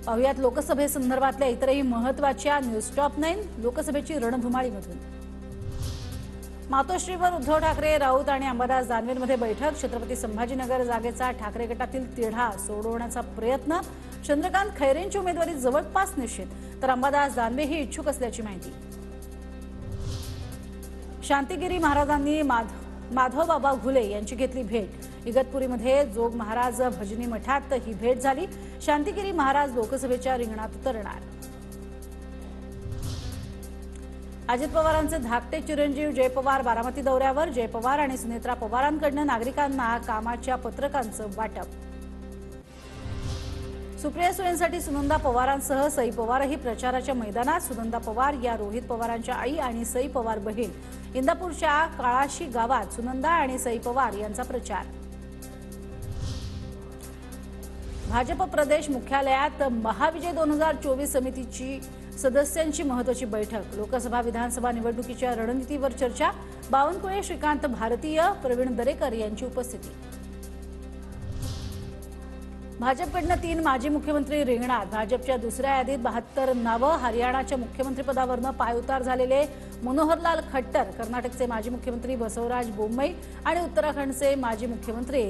पाहुयात लोकसभेसंदर्भातल्या इतरही महत्त्वाच्या न्यूज टॉप 9 लोकसभेची रणधुमाळीमधून। मातोश्रीवर उद्धव ठाकरे, राऊत आणि अंबादास दानवेंमध्ये बैठक। छत्रपती संभाजीनगर जागेचा ठाकरे गटातील तिढा सोडवण्याचा प्रयत्न। चंद्रकांत खैरेंची उमेदवारी जवळपास निश्चित, तर अंबादास दानवेही इच्छुक असल्याची माहिती। शांतिगिरी महाराजांनी माधवबाबा घुले यांची घेतली भेट। इगतपुरीमध्ये जोग महाराज भजनी मठात ही भेट झाली। शांतिगिरी महाराज लोकसभेच्या रिंगणात उतरणार। अजित पवारांचे धाकटे चिरंजीव जय पवार बारामती दौऱ्यावर। जय पवार आणि सुनेत्रा पवारांकडून नागरिकांना कामाच्या पत्रकांचं वाटप। सुप्रिया सुळेंसाठी सुनंदा पवारांसह सई पवारही प्रचाराच्या मैदानात। सुनंदा पवार या रोहित पवारांच्या आई आणि सई पवार बहीण। इंदापूरच्या काळाशी गावात सुनंदा आणि सई पवार यांचा प्रचार। भाजप प्रदेश मुख्यालयात महाविजय 2024 समितीची सदस्यांची महत्त्वाची बैठक। लोकसभा विधानसभा निवडणुकीच्या रणनीतीवर चर्चा। बावनकुळे, श्रीकांत भारतीय, प्रवीण दरेकर यांची उपस्थिती। भाजपकडून 3 माजी मुख्यमंत्री रिंगणात। भाजपच्या दुसऱ्या यादीत 72 नावं। हरियाणाच्या मुख्यमंत्रीपदावरून पायउतार झालेले मनोहरलाल खट्टर, कर्नाटकचे माजी मुख्यमंत्री बसवराज बोम्मई आणि उत्तराखंडचे माजी मुख्यमंत्री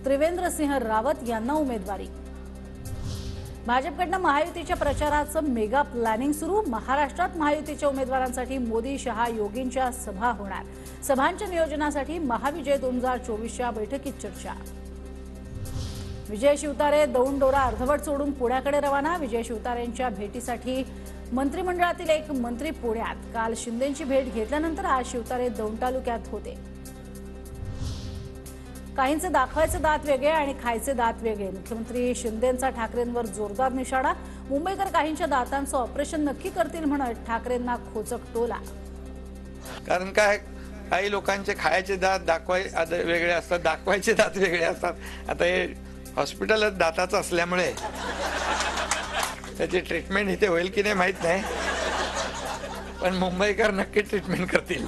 त्रिवेंद्र सिंह रावत यांना उमेदवारी। भाजपकडून महायुतीच्या प्रचाराचं मेगा प्लॅनिंग सुरू। महाराष्ट्रात महायुतीच्या उमेदवारांसाठी मोदी, शहा, योगींच्या सभा होणार। सभांच्या नियोजनासाठी महाविजय 2024च्या बैठकीत चर्चा। विजय शिवतारे दौंडोरा अर्धवट सोडून पुण्याकडे रवाना। विजय शिवतारेंच्या भेटीसाठी मंत्रिमंडळातील एक मंत्री पुण्यात। काल शिंदेंची भेट घेतल्यानंतर आज शिवतारे दौंड तालुक्यात होते। काहींचे दाखवायचे दात वेगळे आणि खायचे दात वेगळे। मुख्यमंत्री शिंदेंचा ठाकरेंवर जोरदार निशाणा। मुंबईकर काहींच्या दातांचं ऑपरेशन नक्की करतील म्हणत ठाकरेंना खोचक टोला। कारण काय, काही लोकांचे खायचे दात वेगळे असतात, दाखवायचे दात वेगळे असतात। आता हे हॉस्पिटल दाताचं असल्यामुळे त्याची ट्रीटमेंट इथे होईल की नाही माहीत नाही, पण मुंबईकर नक्की ट्रीटमेंट करतील।